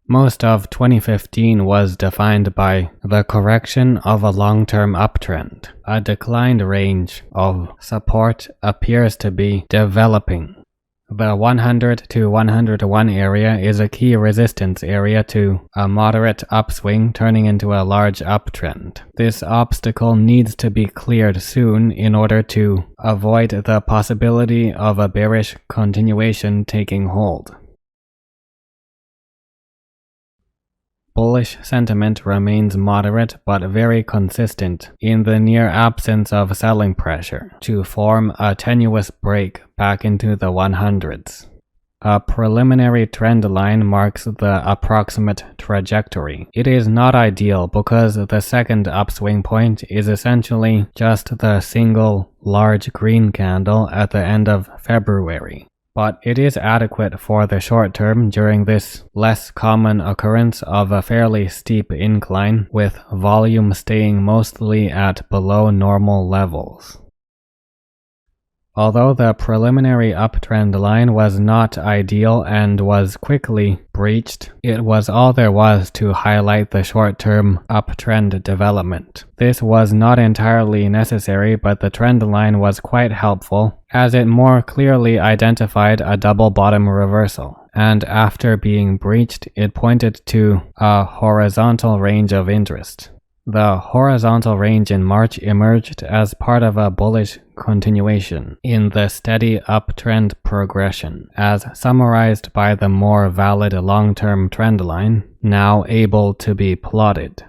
Most of 2015 was defined by the correction of a long-term uptrend. A declined range of support appears to be developing. The 100 to 101 area is a key resistance area to a moderate upswing turning into a large uptrend. This obstacle needs to be cleared soon in order to avoid the possibility of a bearish continuation taking hold. Bullish sentiment remains moderate but very consistent in the near absence of selling pressure to form a tenuous break back into the 100s. A preliminary trend line marks the approximate trajectory. It is not ideal because the second upswing point is essentially just the single large green candle at the end of February. But it is adequate for the short term during this less common occurrence of a fairly steep incline, with volume staying mostly at below normal levels. Although the preliminary uptrend line was not ideal and was quickly breached, it was all there was to highlight the short-term uptrend development. This was not entirely necessary, but the trend line was quite helpful, as it more clearly identified a double bottom reversal, and after being breached, it pointed to a horizontal range of interest. The horizontal range in March emerged as part of a bullish continuation in the steady uptrend progression, as summarized by the more valid long-term trend line, now able to be plotted.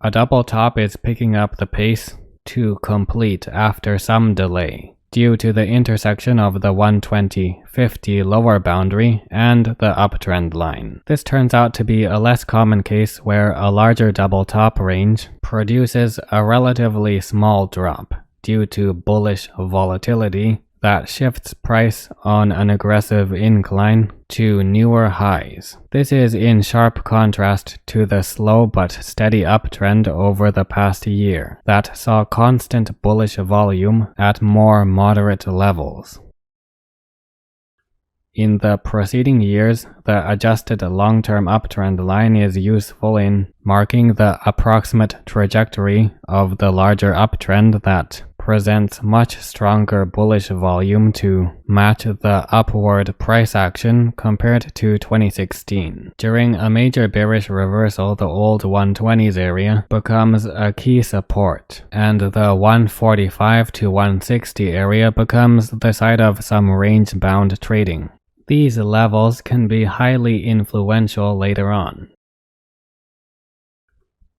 A double top is picking up the pace to complete after some delay, due to the intersection of the 120-50 lower boundary and the uptrend line. This turns out to be a less common case where a larger double top range produces a relatively small drop due to bullish volatility that shifts price on an aggressive incline to newer highs. This is in sharp contrast to the slow but steady uptrend over the past year that saw constant bullish volume at more moderate levels. In the preceding years, the adjusted long-term uptrend line is useful in marking the approximate trajectory of the larger uptrend that presents much stronger bullish volume to match the upward price action compared to 2016. During a major bearish reversal, the old 120s area becomes a key support, and the 145 to 160 area becomes the site of some range-bound trading. These levels can be highly influential later on.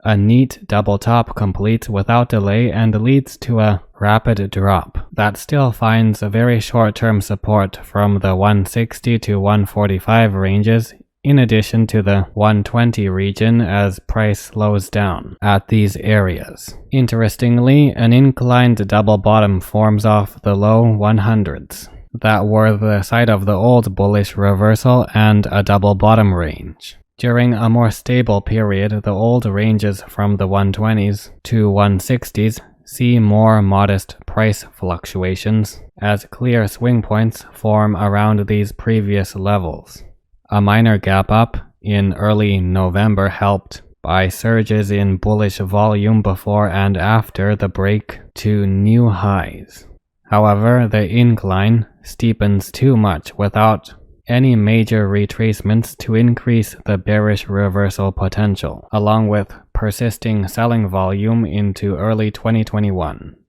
A neat double top completes without delay and leads to a rapid drop that still finds a very short-term support from the 160 to 145 ranges, in addition to the 120 region as price slows down at these areas. Interestingly, an inclined double bottom forms off the low 100s that were the site of the old bullish reversal and a double bottom range. During a more stable period, the old ranges from the 120s to 160s see more modest price fluctuations, as clear swing points form around these previous levels. A minor gap up in early November helped by surges in bullish volume before and after the break to new highs. However, the incline steepens too much without any major retracements to increase the bearish reversal potential, along with persisting selling volume into early 2021.